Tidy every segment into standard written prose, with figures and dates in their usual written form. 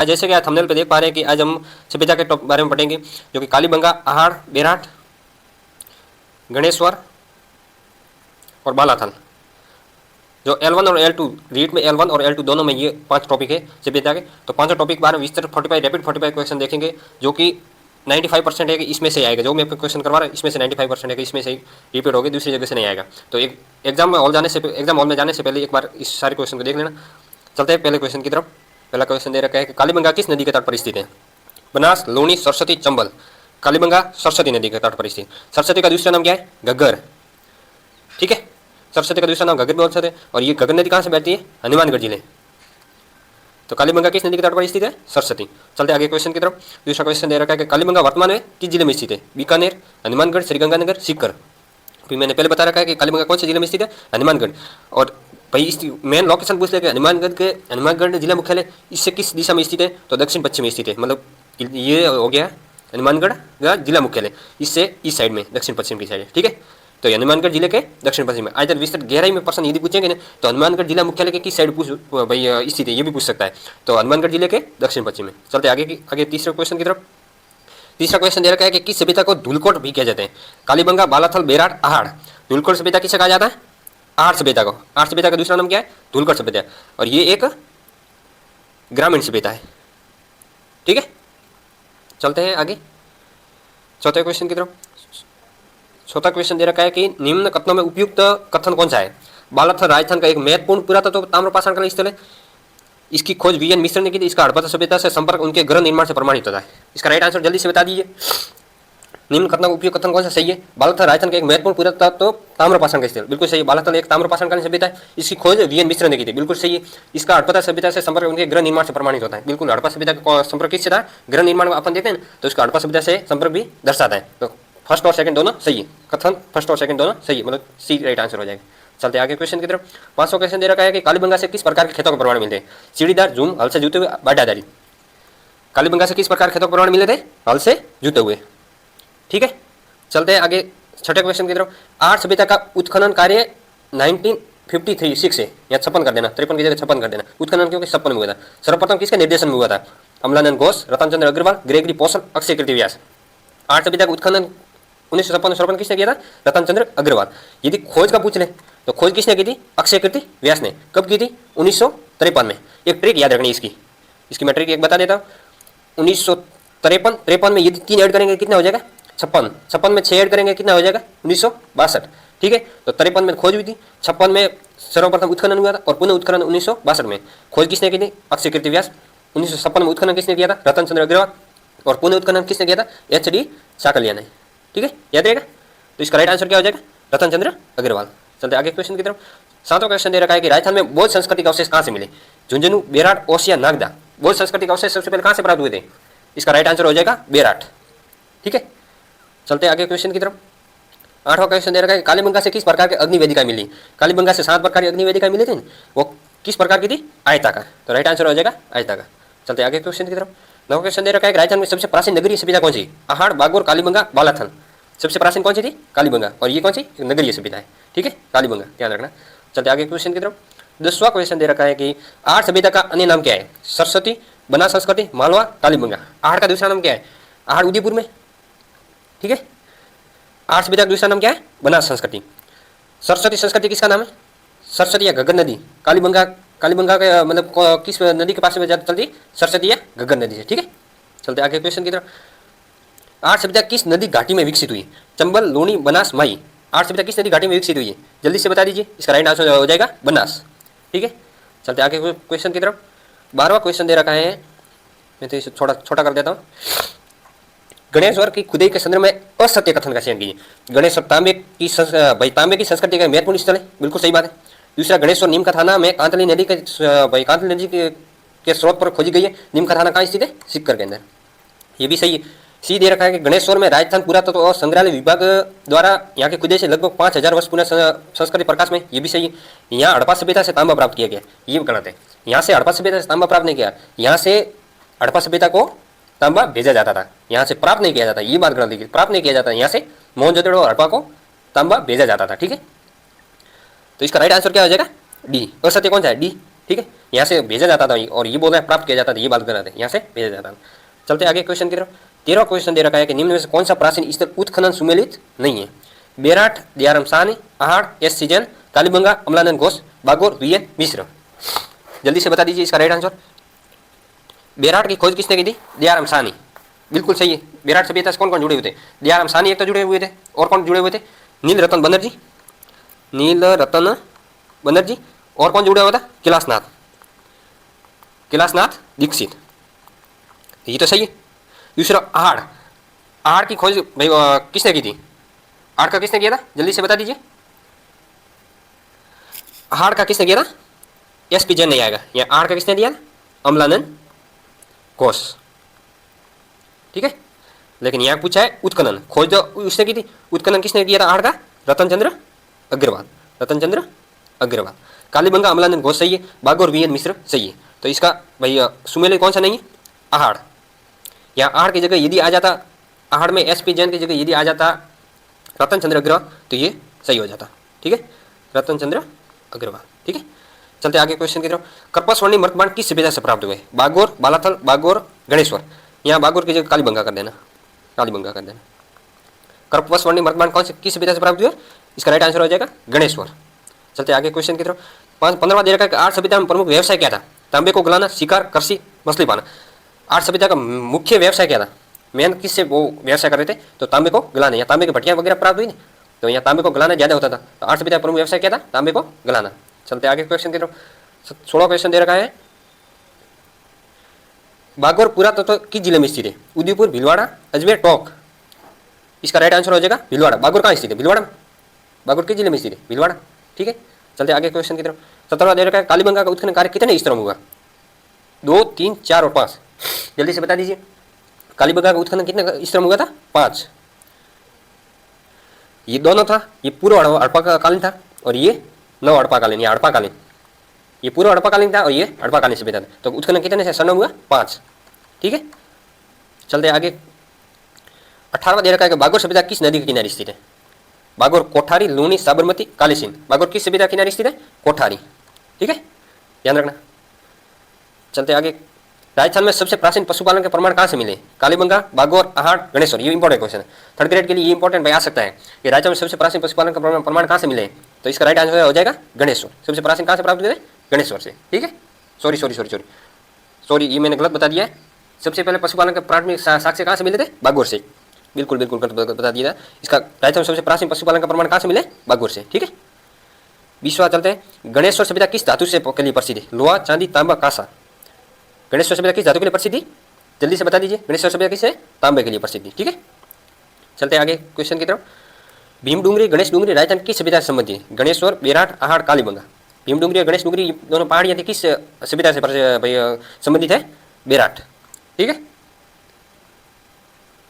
आज जैसे कि आप थंबनेल पे देख पा रहे हैं कि आज हम सभ्यता के बारे में पढ़ेंगे, जो कि कालीबंगा, आहाड़, बेराट, गणेश्वर और बालाथल। जो L1 और L2 रीट में L1 और L2 दोनों में ये 5 टॉपिक है सभ्यता के। तो 5 टॉपिक के बारे में विस्तृत 45 रैपिड 45 क्वेश्चन देखेंगे, जो कि 95% है कि इसमें से आएगा। जो मैं क्वेश्चन करवा रहा हूँ इसमें से 95% है कि इसमें से रिपीट होगी, दूसरी जगह से नहीं आएगा। तो एक एग्जाम हॉल में जाने से पहले एक बार इस सारे क्वेश्चन को देख लेना। चलते हैं पहले क्वेश्चन की तरफ। पहला क्वेश्चन दे रखा है कि कालीबंगा किस नदी के तट पर स्थित है? बनास, लूणी, सरस्वती, चंबल। कालीबंगा सरस्वती नदी के तट पर स्थित। सरस्वती का दूसरा नाम क्या है? घग्गर। ठीक है, सरस्वती का दूसरा नाम घग्गर बोल सकते हैं। और ये घग्गर नदी कहाँ से बहती है? हनुमानगढ़ जिले। तो कालीबंगा किस नदी के तट पर स्थित है? सरस्वती। चलते आगे क्वेश्चन की तरफ। दूसरा क्वेश्चन दे रखा है कि कालीबंगा वर्तमान में किस जिले में स्थित है? बीकानेर, हनुमानगढ़, श्रीगंगानगर, सीकर। फिर मैंने पहले बता रखा है कि कालीबंगा कौन से जिले में स्थित है? हनुमानगढ़। और भाई इस मेन लोकेशन पूछ ले कि हनुमानगढ़ जिला मुख्यालय इससे किस दिशा में स्थित है? तो दक्षिण पश्चिम में स्थित है। मतलब ये हो गया हनुमानगढ़ का जिला मुख्यालय, इससे इस साइड में दक्षिण पश्चिम की साइड है। ठीक है, तो हनुमानगढ़ जिले के दक्षिण पश्चिम में। आज विस्तृत गहराई में प्रश्न यदि पूछेंगे ना तो हनुमानगढ़ जिला मुख्यालय के किस साइड पूछ भाई स्थित है, ये भी पूछ सकता है। तो हनुमानगढ़ जिले के दक्षिण पश्चिम में। चलते आगे तीसरे क्वेश्चन की तरफ। तीसरा क्वेश्चन दे रखा है कि किस सभ्यता को धूलकोट भी कहा जाता है? कालीबंगा, बालाथल, बेराट, आहाड़। धूलकोट सभ्यता किसे कहा जाता है? आहाड़ सभ्यता को। आहाड़ सभ्यता का दूसरा नाम क्या है? धूलकोट सभ्यता। और ये एक ग्रामीण सभ्यता है। ठीक है, चलते हैं आगे चौथे क्वेश्चन की तरफ। चौथा क्वेश्चन दे रखा है कि निम्न कथनों में उपयुक्त कथन कौन सा है? बालाथल राजस्थान का एक महत्वपूर्ण पुरातत्व ताम्रपाषाण का स्थल है। इसकी खोज वीएन मिश्र ने की थी। इसका हड़प्पा सभ्यता से संपर्क उनके ग्रह निर्माण से प्रमाणित होता है। इसका राइट आंसर जल्दी से बता दीजिए। निम्न कथनों में उपयुक्त कथन कौन सा सही है? बालाथल राजस्थान का एक महत्वपूर्ण पुरातत्व ताम्रपाषाण का स्थल, बिल्कुल सही है। बालाथल एक ताम्रपाषाण कालीन सभ्यता है। इसकी खोज वीएन मिश्र ने की थी, बिल्कुल सही है। इसका हड़प्पा सभ्यता से संपर्क उनके ग्रह निर्माण से प्रमाणित होता है, बिल्कुल। हड़प्पा सभ्यता का संपर्क किससे था? ग्रह निर्माण में अपन देखते हैं तो इसका हड़प्पा सभ्यता से संपर्क भी दर्शाता है। तो फर्स्ट और सेकंड दोनों सही है। कथन फर्स्ट और सेकंड दोनों सही है, मतलब सी राइट आंसर हो जाएगा। चलते आगे क्वेश्चन की तरफ। 5वां क्वेश्चन दे रखा है कि कालीबंगा से किस प्रकार के खेतों के प्रमाण मिलते हैं? सीढ़ीदार, झूम, हल से जुते हुए, बाढ़ आधारित। कालीबंगा से किस प्रकार के खेतों के प्रमाण मिले थे? हल से जुते हुए। ठीक है, चलते हैं आगे छठे क्वेश्चन की तरफ। आहाड़ सभ्यता का उत्खनन कार्य 1953 है, या 56 कर देना, 53 की जगह 56 कर देना। उत्खनन क्योंकि 56 में हुआ था। सर्वप्रथम किसके निर्देशन में हुआ था? अमलानंद घोष, रतन चंद्र अग्रवाल, ग्रेगरी पोसल, अक्षय कीर्ति व्यास। आहाड़ सभ्यता का उत्खनन 1956 किसने किया था? रतन चंद्र अग्रवाल। यदि खोज का पूछ ले तो खोज किसने की थी? अक्षय कीर्ति व्यास ने। कब की थी? 1953 में। एक ट्रिक याद रखनी इसकी मैं ट्रिक एक बता देता हूँ। 1953 में यदि 3 ऐड करेंगे कितना हो जाएगा? 56। 56 में 6 ऐड करेंगे कितना हो जाएगा? 1962। ठीक है, तो 53 में खोज हुई थी, 56 में सर्वप्रथम उत्खनन हुआ था और पुनः उत्खनन 1962 में। खोज किसने की थी? अक्षय कीर्ति व्यास। 1956 में उत्खनन किसने किया था? रतन चंद्र अग्रवाल। और पुनः उत्खनन किसने किया था? HD साकलिया ने। ठीक है, याद रहेगा। तो इसका राइट आंसर क्या हो जाएगा? रतन चंद्र अग्रवाल। चलते आगे क्वेश्चन की तरफ। 7वां क्वेश्चन दे रखा है कि राजस्थान में बौद्ध संस्कृति के अवशेष कहाँ से मिले? झुंझुनू, बेराट, ओसिया, नागदा। बौद्ध संस्कृति के अवशेष सबसे पहले कहाँ से प्राप्त हुए थे? इसका राइट आंसर हो जाएगा बेराट। ठीक है, चलते आगे क्वेश्चन की तरफ। 8वां क्वेश्चन दे रखा है कालीबंगा से किस प्रकार की अग्नि वेदिका मिली? कालीबंगा से 7 प्रकार की अग्नि वेदिका मिली थी, वो किस प्रकार की थी? आयताकार। तो राइट आंसर हो जाएगा आयताकार। चलते आगे क्वेश्चन की तरफ। 9वां क्वेश्चन दे रखा है राजस्थान में सबसे प्राचीन नगरीय सभ्यता कौन सी? आहाड़, बागोर, कालीबंगा, बालाथल। सबसे प्राचीन कौन सी थी? कालीबंगा। और ये कौन सी? नगरीय सभ्यता है। ठीक है, कालीबंगा, ध्यान रखना। चलते आगे क्वेश्चन की तरफ। 10वां क्वेश्चन दे रखा है कि आहाड़ सभ्यता का अन्य नाम क्या है? सरस्वती, बनास संस्कृति, मालवा, कालीबंगा। आहाड़ का दूसरा नाम क्या है? आहाड़ उदयपुर में। ठीक है, आहाड़ सभ्यता का दूसरा नाम क्या है? बनास संस्कृति। सरस्वती संस्कृति किसका नाम है? सरस्वती या घग्गर नदी। कालीबंगा का मतलब किस नदी के पास में ज्यादा चलती? सरस्वती या घग्गर नदी से। ठीक है, चलते आगे क्वेश्चन की तरफ। आहाड़ सभ्यता किस नदी घाटी में विकसित हुई? चंबल, लूणी, बनास, माई। आहाड़ सभ्यता किस नदी घाटी में विकसित हुई है? जल्दी से बता दीजिए। इसका राइट आंसर हो जाएगा बनास। ठीक है, चलते आगे क्वेश्चन की तरफ। 12वां क्वेश्चन दे रखा है, मैं तो इसे छोटा कर देता हूँ। गणेश्वर की खुदाई के संदर्भ में असत्य कथन का चयन कीजिए। गणेश्वर तांबे की संस्कृति का महत्वपूर्ण स्थल है, बिल्कुल सही बात है। दूसरा, गणेश्वर नीम का थाना में कांतली नदी के स्रोत पर खोजी गई है। नीम का थाना कहाँ स्थित है? सिक्कर के अंदर। ये भी सही है। सी दे रखा है कि गणेश्वर में राजस्थान पुरातत्व और संग्रहालय विभाग द्वारा यहाँ के खुदाई से लगभग 5000 वर्ष पुनः संस्कृति प्रकाश में। ये भी सही है। यहाँ हड़प्पा सभ्यता से तांबा प्राप्त किया गया, ये भी गलत है। यहाँ से हड़प्पा सभ्यता से तांबा प्राप्त नहीं किया, यहाँ से हड़प्पा सभ्यता को तांबा भेजा जाता था, यहाँ से प्राप्त नहीं किया जाता। ये बात गलत है, प्राप्त नहीं किया जाता। यहाँ से मोहनजोदड़ो और हड़प्पा को तांबा भेजा जाता था। ठीक है, तो इसका राइट आंसर क्या हो जाएगा? डी। असत्य कौन सा है? डी। ठीक है, यहाँ से भेजा जाता था और ये बोल रहा है प्राप्त किया जाता था, ये बात कर रहे थे, यहाँ से भेजा जाता था। चलते आगे क्वेश्चन की तरफ। 13वां क्वेश्चन दे रखा है कि निम्न में से कौन सा प्राचीन स्थल उत्खनन सुमेलित नहीं है? बेराट, दयाराम साहनी, अहाड़, एस सीजन, कालीबंगा, अमलानंद घोष, बागोर, वीएन मिश्र। जल्दी से बता दीजिए इसका राइट आंसर। बेराट की खोज किसने की थी? दयाराम साहनी, बिल्कुल सही है। बेराट सभ्यता से कौन कौन जुड़े हुए थे? दयाराम साहनी एक तो जुड़े हुए थे, और कौन जुड़े हुए थे? नील रतन बनर्जी, नील रतन बनर्जी, और कौन जुड़ा हुआ था? कैलाशनाथ, कैलाशनाथ दीक्षित, ये तो सही है। दूसरा आहाड़, आहाड़ की खोज भाई किसने की थी? आहाड़ का किसने किया था? जल्दी से बता दीजिए, आहाड़ का किसने किया था? एसपी जैन नहीं आएगा, या आहाड़ का किसने दिया? अमलानंद घोष, ठीक है। लेकिन यहाँ पूछा है उत्खनन, खोज तो उसने की थी, उत्खनन किसने किया था आहाड़ का? रतन चंद्र अग्रवाल, रतन चंद्र अग्रवाल। कालीबंगा अमलानंद घोष सही है, बागोर वीएन मिश्र सही है। तो इसका भाई सुमेलित कौन सा नहीं है? आहाड़। यहाँ आहाड़ की जगह यदि आ जाता, आहाड़ में एसपी जैन की जगह यदि आ जाता रतन चंद्र अग्रवाल, तो ये सही हो जाता, ठीक है, रतन चंद्र अग्रवाल, ठीक है। चलते आगे क्वेश्चन की तरफ। कर्पा स्वर्णिम मर्तबाण किस सभ्यता से प्राप्त हुए? बागोर, बालाथल, बागोर, गणेश्वर। यहाँ बागोर की जगह कालीबंगा कर देना, कालीबंगा कर देना। कर्पा स्वर्णिम मर्तबाण कौन से किस सभ्यता से प्राप्त हुए? इसका राइट आंसर हो जाएगा गणेश्वर। चलते आगे क्वेश्चन की तरफ। 15वां दे रखा है कि आर्य सभ्यता में प्रमुख व्यवसाय क्या था? तांबे को गलाना, शिकार, कृषि, मछली पाना। आर्य सभ्यता का मुख्य व्यवसाय क्या था? मेन किससे वो व्यवसाय कर रहे थे? तो तांबे को गलाना, या तांबे की भट्टियां वगैरह प्राप्त हुई, तो यहाँ तांबे को गलाना ज्यादा होता था। तो आर्य सभ्यता का प्रमुख व्यवसाय क्या था? तांबे को गलाना। चलते आगे क्वेश्चन की तरफ। 16वां क्वेश्चन दे रखा है, बागोर पुरातत्व किस जिले में स्थित है? उदयपुर, भीलवाड़ा, अजमेर, टोंक। इसका राइट आंसर हो जाएगा भीलवाड़ा। बागोर कहाँ स्थित है? भीलवाड़ा। बागोर किस जिले में स्थित है? भीलवाड़ा, ठीक है। चलते आगे क्वेश्चन की तरफ। 17वां दे रखा है, कालीबंगा का उत्खनन कार्य कितने स्तरों में हुआ? 2, 3, 4 और 5। जल्दी से बता दीजिए, कालीबंगा का उत्खनन कितने स्तरों में हुआ था? 5। ये दोनों था, ये पूर्व हड़प्पाकालीन था, और ये नव हड़प्पाकालीन, ये हड़प्पाकालीन। ये पूर्व हड़प्पाकालीन था और ये हड़प्पाकालीन सभ्यता था। तो उत्खनन कितने से सन हुआ? 5, ठीक है। चलते आगे। 18वां दे रखा है कि बागोर सभ्यता किस नदी के किनारे स्थित है? बागोर कोठारी, लूणी, साबरमती, कालीसिंध। बागोर किस सभ्यता के किनारे स्थित है? कोठारी, ठीक है, ध्यान रखना। चलते आगे। राजस्थान में सबसे प्राचीन पशुपालन के प्रमाण कहाँ से मिले? कालीबंगा, बागोर, आहाड़, गणेश्वर। ये इंपॉर्टेंट क्वेश्चन है, थर्ड ग्रेड के लिए ये इंपॉर्टेंट भाई आ सकता है कि राजस्थान में सबसे प्राचीन पशुपालन का प्रमाण कहाँ से मिले? तो इसका राइट आंसर हो जाएगा गणेश्वर। सबसे प्राचीन कहाँ से प्राप्त हुए? गणेश्वर से, ठीक है। सॉरी, ये मैंने गलत बता दिया है। सबसे पहले पशुपालन के प्राथमिक साक्ष्य कहाँ से मिले थे? बागोर से। बिल्कुल बता दिया। इसका राजस्थान में सबसे प्राचीन पशुपालन का प्रमाण कहाँ से मिले? बागोर से, ठीक है। 20वां चलते हैं। गणेश्वर सभ्यता किस धातु से के लिए प्रसिद्ध है? लोहा, चांदी, तांबा, कांसा। गणेश्वर सभ्यता किस धातु के लिए प्रसिद्ध है? जल्दी से बता दीजिए। गणेश्वर सभ्यता किस है? तांबे के लिए प्रसिद्ध है, ठीक है। चलते आगे क्वेश्चन की तरफ। भीम डूंगरी, गणेश डूंगरी राजस्थान किस सभ्यता से संबंधित है? गणेश्वर, बेराट, आहाड़, कालीबंगा। भीम डूंगरी और गणेश डूंगरी दोनों पहाड़ियाँ थी, किस सभ्यता से संबंधित है? बेराट, ठीक है।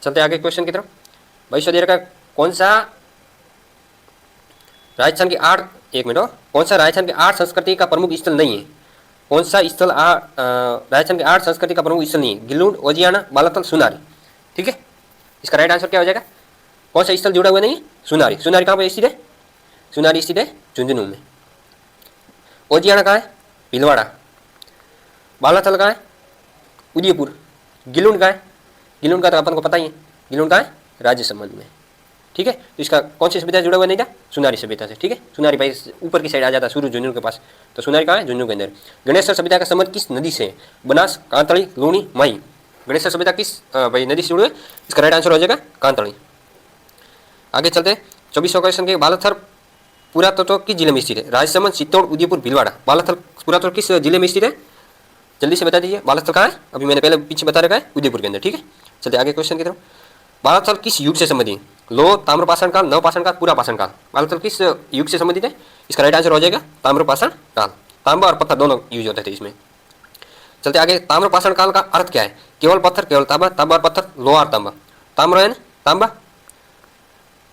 चलते आगे क्वेश्चन की तरफ। भविष्य दे रखा कौन सा राजस्थान की 8, एक मिनट, कौन सा राजस्थान की 8 संस्कृति का प्रमुख स्थल नहीं है? कौन सा स्थल राजस्थान की 8 संस्कृति का प्रमुख स्थल नहीं है? गिलूड, ओजियाना, बालाथल, सुनारी, ठीक है। इसका राइट आंसर क्या हो जाएगा? कौन सा स्थल जुड़ा हुआ नहीं है? सुनारी। सुनारी कहाँ पर स्थित है? सुनारी स्थित है झुंझुनू में। ओजियाना कहाँ है? भीलवाड़ा। बालाथल कहाँ है? उदयपुर। गिलूड कहाँ है? गिलूड का तो अपन को पता ही है, गिलूड कहाँ है? राजसमंद में, ठीक है। तो इसका कौन सी सभ्यता जुड़ा हुआ नहीं था? सुनारी सभ्यता से, ठीक है। सुनारी भाई ऊपर की साइड आ जाता है, सूर्य झुंझुनू के पास। तो सुनारी कहाँ है? झुंझुनू के अंदर। गणेश्वर सभ्यता का संबंध किस नदी से? बनास, कांतड़ी, लूणी, माही। गणेश्वर सभ्यता किस भाई नदी से जुड़े? इसका राइट आंसर हो जाएगा कांतड़ी। आगे चलते हैं। 24वां क्वेश्चन के, बालाथल पुरातत्व किस जिले में स्थित है? राजसमंद, चित्तौड़, उदयपुर, भीलवाड़ा। बालाथल पुरातत्व किस जिले में स्थित है? जल्दी से बता दीजिए। बालाथल कहाँ है? अभी मैंने पहले पीछे बता रखा है, उदयपुर के अंदर, ठीक है। चलते आगे क्वेश्चन की तरफ। बालाथल किस युग से संबंधित है? लो, ताम्रपाषाण काल, नवपाषाण काल, पूरा पाषाण काल। बालाथल किस युग से संबंधित है? इसका राइट आंसर हो जाएगा ताम्रपाषाण काल। तांबा और पत्थर दोनों यूज होते थे इसमें। चलते आगे। ताम्रपाषाण काल का अर्थ क्या है? केवल पत्थर, केवल तांबा, तांबा और पत्थर, लोहा और तांबा। ताम्र है ना, तांबा,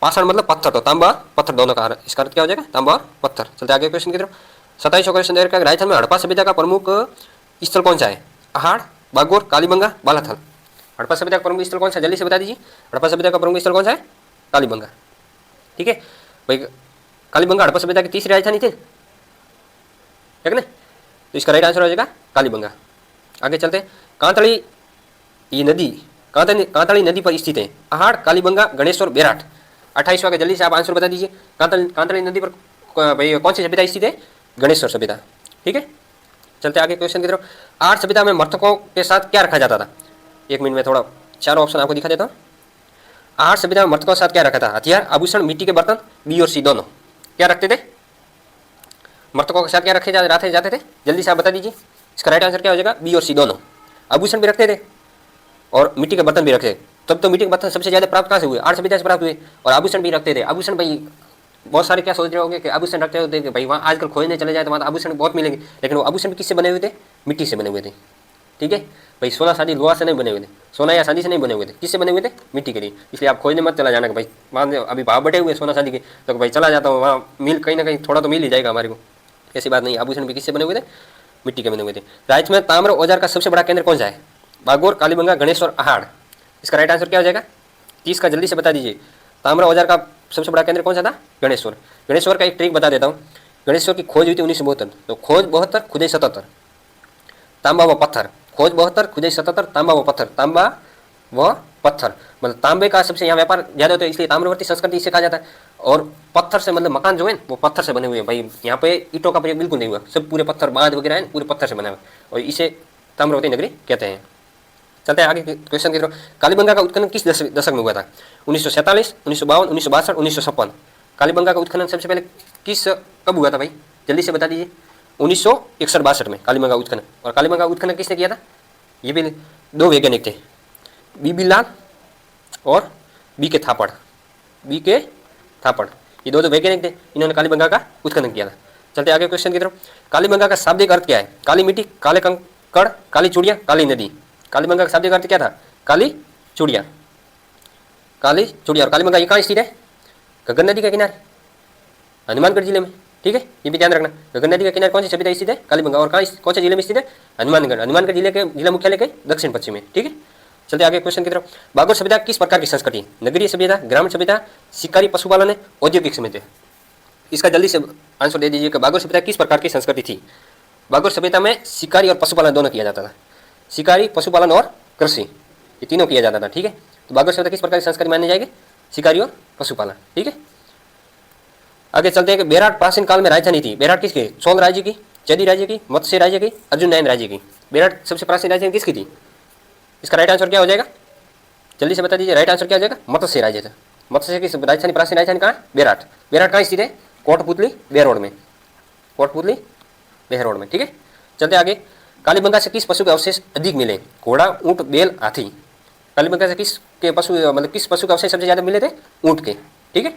पाषाण मतलब पत्थर, तो तांबा पत्थर दोनों का इसका अर्थ क्या हो जाएगा? तांबा और पत्थर। चलते आगे क्वेश्चन की तरफ। 27वां क्वेश्चन दे रखा है, राजस्थान में हड़प्पा सभ्यता का प्रमुख स्थल कौन सा है? आहाड़, बागोर, कालीबंगा, बालाथल। हड़प्पा सभ्यता का प्रमुख स्थल कौन सा? जल्दी से बता दीजिए। हड़प्पा सभ्यता का प्रमुख स्थल कौन सा है? कालीबंगा, ठीक है भाई। कालीबंगा हड़प्पा सभ्यता की तीसरी राजधानी थी, ठीक है ना। तो इसका राइट आंसर हो जाएगा कालीबंगा। आगे चलते हैं। कांतड़ी ये नदी कांतड़ी नदी पर स्थित है। अहाड़, कालीबंगा, गणेश्वर, बेराट। 28वां के जल्दी से आप आंसर बता दीजिए। कांतड़ी नदी पर भाई कौन सी सभ्यता स्थित है? गणेश्वर सभ्यता। ठीक है, चलते आगे क्वेश्चन की तरफ। आर्य सभ्यता में मृतकों के साथ क्या रखा जाता था? 1 मिनट में थोड़ा 4 ऑप्शन आपको दिखा देता हूँ। आर्य सभ्यता में मृतकों के साथ क्या रखा था? हथियार, आभूषण, मिट्टी के बर्तन, बी और सी दोनों। क्या रखते थे? मृतकों के साथ क्या रखे जाते थे? जल्दी से आप बता दीजिए। इसका राइट आंसर क्या हो जाएगा? बी और सी दोनों। आभूषण भी रखते थे और मिट्टी के बर्तन भी रखते थे। तब तो मिट्टी के बर्तन सबसे ज़्यादा प्राप्त कहाँ से हुए? आर्य सभ्यता से प्राप्त हुए। और आभूषण भी रखते थे। आभूषण भाई बहुत सारे क्या सोच रहे होंगे कि आभूषण रखते होते कि भाई वहाँ आजकल खोजने चले जाए तो वहाँ आभूषण बहुत मिलेंगे, लेकिन वो आभूषण किससे बने हुए थे? मिट्टी से बने हुए थे। ठीक है भाई, सोना शादी लोहा से नहीं बने हुए थे, सोना या चांदी से नहीं बने हुए थे। किससे बने हुए थे? मिट्टी के लिए। इसलिए आप खोजने मत चला जाना कि भाई मान लो अभी भाव बढ़े हुए सोना चांदी के, तो भाई चला जाता हूँ वहाँ मिल कहीं ना कहीं थोड़ा तो मिल ही जाएगा हमारे को। ऐसी बात नहीं, आभूषण भी किससे बने हुए थे? मिट्टी के बने हुए थे। राज्य में ताम्र औजार का सबसे बड़ा केंद्र कौन सा है? बागोर, कालीबंगा, गणेश्वर, अहाड़। इसका राइट आंसर क्या हो जाएगा? 30 का जल्दी से बता दीजिए। ताम्र औजार का सबसे बड़ा केंद्र कौन सा था? गणेश्वर। गणेश्वर का एक ट्रिक बता देता हूँ। गणेश्वर की खोज हुई थी 1972। तो खोज 72, खुदाई 77। तांबा व पत्थर। खोज 72, खुदाई 77, तांबा व पत्थर। तांबा व पत्थर मतलब तांबे का सबसे यहाँ व्यापार ज़्यादा होता है, इसलिए ताम्रवर्ती संस्कृति इसे कहा जाता है। और पत्थर से मतलब मकान जो है वो पत्थर से बने हुए हैं भाई। यहाँ पे ईंटों का प्रयोग बिल्कुल नहीं हुआ, सब पूरे पत्थर, बांध वगैरह है पूरे पत्थर से बना हुआ, और इसे ताम्रवती नगरी कहते हैं। चलते हैं आगे क्वेश्चन की तरफ। कालीबंगा का उत्खनन किस दशक में हुआ था? 1947, 1952, 1962, 1956। कालीबंगा का उत्खनन सबसे पहले कब हुआ था भाई? जल्दी से बता दीजिए। 1961-62 में कालीबंगा उत्खनन। और कालीबंगा उत्खनन किसने किया था? ये भी 2 वैज्ञानिक थे, बीबी लाल और बी.के. थापड़। बी.के. थापड़ ये दो वैज्ञानिक थे, इन्होंने कालीबंगा का उत्खनन किया था। चलते आगे क्वेश्चन की तरफ। कालीबंगा का शाब्दिक अर्थ क्या है? काली मिट्टी, काले कंकड़, काली चूड़ियाँ, काली नदी। कालीबंगा का शाब्दिक अर्थ क्या था? काली चूड़ियाँ। काली चूड़ियाँ। और कालीबंगा ये कहाँ स्थित है? गगन नदी के किनारे, हनुमानगढ़ जिले में। ठीक है, ये भी ध्यान रखना। गगन नदी के किनारे कौन सी सभ्यता स्थित है? कालीबंगा। और कौन से जिले में स्थित है? हनुमानगढ़। हनुमानगढ़ जिले के जिला मुख्यालय के दक्षिण पश्चिम में। ठीक है, चलते आगे क्वेश्चन की तरफ। बागोर सभ्यता किस प्रकार की संस्कृति? नगरीय सभ्यता, ग्रामीण सभ्यता, शिकारी पशुपालन, औद्योगिक सभ्यता। इसका जल्दी से आंसर दे दीजिए कि बागोर सभ्यता किस प्रकार की संस्कृति थी? बागोर सभ्यता में शिकारी और पशुपालन दोनों किया जाता था। शिकारी, पशुपालन और कृषि ये तीनों किया जाता था। ठीक है, तो बागोर सभ्यता किस प्रकार की संस्कृति मानी जाएगी? शिकारी और पशुपालन। ठीक है, आगे चलते हैं कि बेराट प्राचीन काल में राजधानी थी। बेराट किसकी? चोल राज्य की, चैदी राज्य की, मत्स्य राज्य की, अर्जुन नयन राज्य की। बेराट सबसे प्राचीन राजधानी किसकी थी? इसका राइट आंसर क्या हो जाएगा? जल्दी से बता दीजिए। राइट आंसर क्या हो जाएगा? मत्स्य राज्य था। मत्स्य की राजधानी, प्राचीन राजधानी कहाँ है? बेराट। बेराट कहाँ स्थित है? कोटपुतली बेहरोड में। कोटपुतली बेहरोड में। ठीक है, चलते आगे। कालीबंगा से किस पशु के अवशेष अधिक मिले? घोड़ा, ऊँट, बैल, हाथी। कालीबंगा से किस के पशु मतलब किस पशु के अवशेष सबसे ज़्यादा मिले थे? ऊँट के। ठीक है,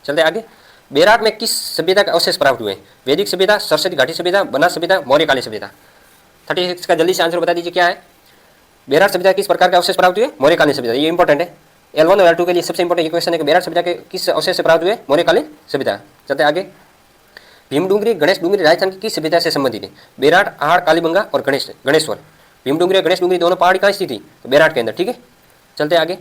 चलते आगे। बेराट में किस सभ्यता के अवशेष प्राप्त हुए? वैदिक सभ्यता, सरस्वती घाटी सभ्यता, बनास सभ्यता, मौर्यकालीन सभ्यता। 36 का जल्दी से आंसर बता दीजिए क्या है? बेराट सभ्यता किस प्रकार के अवशेष प्राप्त हुए? मौर्यकालीन सभ्यता। ये इंपॉर्टेंट है, L1 और L2 के लिए सबसे इंपॉर्टेंट ये क्वेश्चन है कि बेराट सभ्यता के किस अवशेष से प्राप्त हुए? मौर्यकालीन सभ्यता। चलते आगे। भीमडूंगरी, गणेश डूंगरी राजस्थान की किस सभ्यता से संबंधित है? बेराट, अहाड़, कालीबंगा और गणेश्वर। भीमडूंगरी और गणेश डूंगरी दोनों पहाड़ी कहाँ स्थित थी? तो बेराट के अंदर। ठीक है, चलते आगे।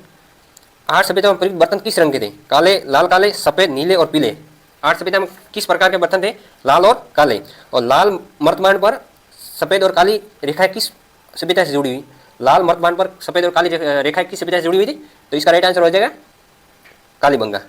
अहाड़ सभ्यता में प्रयुक्त बर्तन किस रंग के थे? काले, लाल, काले, सफेद, नीले और पीले। अहाड़ सभ्यता में किस प्रकार के बर्तन थे? लाल और काले। और लाल मर्तमान पर सफेद और काली रेखाएं किस सभ्यता से जुड़ी हुई? लाल मर्तमान पर सफेद और काली रेखाएं किस सभ्यता से जुड़ी हुई थी? तो इसका राइट आंसर हो जाएगा कालीबंगा।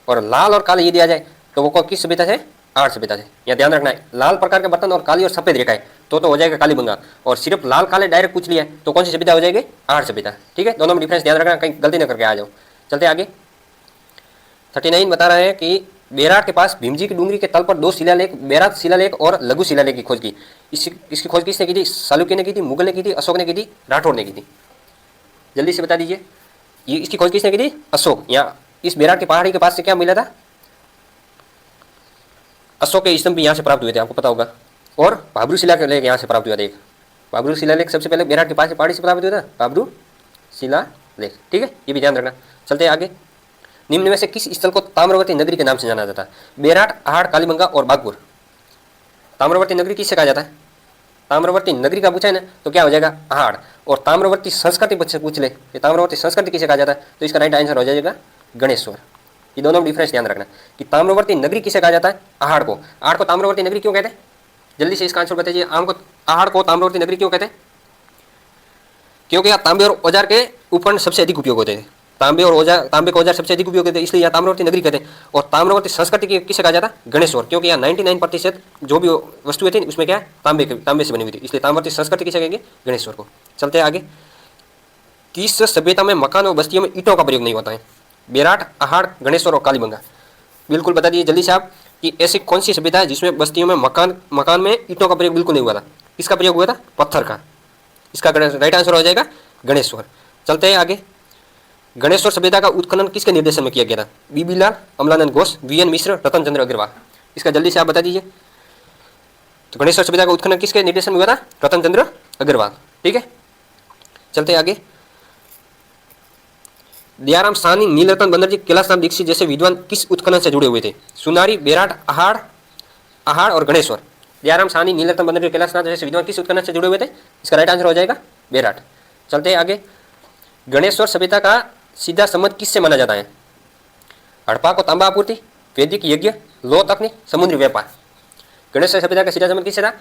और लाल और काले ये दिया जाए तो वो किस सभ्यता से? अहाड़ सभ्यता से। यह ध्यान रखना है, लाल प्रकार के बर्तन और काली और सफेद रेखाएं तो हो जाएगा कालीबंगा। और सिर्फ लाल काले डायरेक्ट पूछ लिया तो कौन सी सभ्यता हो जाएगी? अहाड़ सभ्यता। ठीक है, दोनों में डिफरेंस ध्यान रखना, कहीं गलती न करके आ जाओ। चलते आगे। 39 बता रहे हैं कि बेराट के पास भीमजी की डूंगरी के तल पर 2 शिलालेख, बेरात शिलालेख और लघु शिलालेख की खोज की। इसकी खोज किसने की थी? चालुक्य ने की थी, मुगल ने की थी, अशोक ने की थी, राठौड़ ने की थी। जल्दी से बता दीजिए, ये इसकी खोज किसने की थी? अशोक। यहाँ इस बेराट की पहाड़ी के पास से क्या मिला था? अशोक के स्तंभ भी यहाँ से प्राप्त हुए थे, आपको पता होगा। और भाबरू शिलालेख यहाँ से प्राप्त हुआ था एक। भाबरू शिलालेख सबसे पहले बेराट के पास से पहाड़ी से प्राप्त हुआ था, भाबरू शिलालेख। ठीक है, ये भी ध्यान रखना। चलते आगे। निम्न में से किस स्थल को ताम्रवर्ती नगरी के नाम से जाना जाता है? बेराट, अहाड़, कालीबंगा और बागपुर। ताम्रवर्ती नगरी किससे कहा जाता है? ताम्रवर्ती नगरी का पूछा है ना, तो क्या हो जाएगा? अहाड़। और ताम्रवर्ती संस्कृति पूछ ले, ताम्रवर्ती संस्कृति किसे कहा जाता है? तो इसका राइट आंसर हो जाएगा गणेश्वर। ये दोनों में डिफरेंस ध्यान रखना कि ताम्रवर्ती नगरी किसे कहा जाता है? अहाड़ को। अहाड़ को ताम्रवर्ती नगरी क्यों कहते हैं? जल्दी से इसका आंसर बताइए। आम को आहड़ को ताम्रवर्ती नगरी क्यों कहते हैं? क्योंकि यहाँ तांबे और औजार के उपकरण सबसे अधिक उपयोग होते हैं। तांबे और औजार, तांबे के औजार सबसे अधिक उपयोग होते हैं, इसलिए यहाँ ताम्रवर्ती नगरी कहते हैं। और ताम्रवर्ती संस्कृति किसे कहा जाता है? गणेश्वर, क्योंकि यहाँ 99% जो भी वस्तुएं थी उसमें क्या है? तांबे से बनी हुई थी, इसलिए ताम्रवर्ती संस्कृति किसे कहेंगे? गणेश्वर को। चलते हैं आगे। किस सभ्यता में मकान और बस्तियों में ईंटों का प्रयोग नहीं होता है? बेराट, आहड़, गणेश्वर और कालीबंगा। बिल्कुल बता दीजिए जल्दी से आप कि ऐसी कौन सी सभ्यता है जिसमें बस्तियों में मकान में ईंटों का प्रयोग बिल्कुल नहीं हुआ था? किसका प्रयोग हुआ था? पत्थर का। इसका राइट आंसर हो जाएगा गणेश्वर। चलते हैं आगे। गणेश्वर सभ्यता का उत्खनन किसके निर्देशन में किया गया था? बीबी लाल, अमलानंद घोष, वीएन मिश्र, रतन चंद्र अग्रवाल। इसका जल्दी से आप बता दीजिए। तो गणेश्वर सभ्यता का उत्खनन किसके निर्देशन में हुआ था? रतन चंद्र अग्रवाल। ठीक है, चलते हैं आगे। दयाराम साहनी, नीलरतन बनर्जी, कैलाशनाथ दीक्षित जैसे विद्वान किस उत्खनन से जुड़े हुए थे? सुनारी, बेराट, आहड़ और गणेश्वर। दयाराम साहनी, नीलरतन बनर्जी, कैलाशनाथ जैसे विद्वान किस उत्खनन से जुड़े हुए थे? इसका राइट आंसर हो जाएगा बेराट। चलते हैं आगे। गणेश्वर सभ्यता का सीधा संबंध किससे माना जाता है? हड़प्पा को तांबा आपूर्ति, वैदिक यज्ञ, लौह तकनीक, समुद्री व्यापार। गणेश्वर सभ्यता का सीधा संबंध किससे था?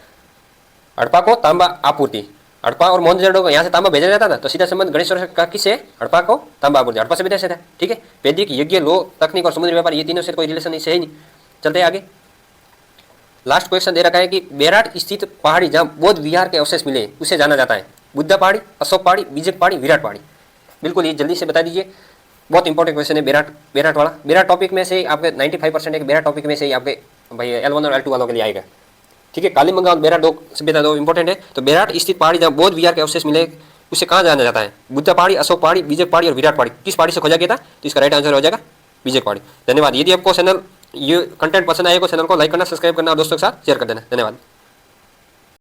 हड़प्पा को तांबा आपूर्ति। हड़प्पा और मोहनजोदड़ो को यहाँ से तांबा भेजा जाता था, तो सीधा संबंध गणेश्वर का किससे? हड़प्पा को तांबा आपूर्ति, हड़प्पा सभ्यता से था। ठीक है, वैदिक यज्ञ, लौह तकनीक और समुद्री व्यापार, ये तीनों से कोई रिलेशन नहीं, सही नहीं। चलते आगे। लास्ट क्वेश्चन दे रखा है कि बेराट स्थित पहाड़ी जहाँ बौद्ध विहार के अवशेष मिले उसे जाना जाता है? बुद्धा पहाड़ी, अशोक पहाड़ी, बीजक पहाड़ी, विराट पहाड़ी। बिल्कुल ये जल्दी से बता दीजिए, बहुत इंपॉर्टेंट क्वेश्चन है बेराट वाला। बेराट टॉपिक में से आपके 95% है, बेराट टॉपिक में से ही आपके भाई L1 और L2 वालों के लिए आएगा। ठीक है, कालीबंगा और बेराट दो सभ्यता दो इंपॉर्टेंट है। तो बेराट स्थित पहाड़ी जहाँ बौद्ध विहार के अवशेष मिले उसे कहाँ जाना जाता है? बुद्धा पहाड़ी, अशोक पहाड़ी, बीजक पहाड़ी और विराट पहाड़ी। किस पहाड़ी से खोजा गया था? तो इसका राइट आंसर हो जाएगा बीजक पहाड़ी। धन्यवाद। यदि आपको चैनल ये कंटेंट पसंद आएगा, चैनल को लाइक करना, सब्सक्राइब करना और दोस्तों के साथ शेयर कर देना। धन्यवाद।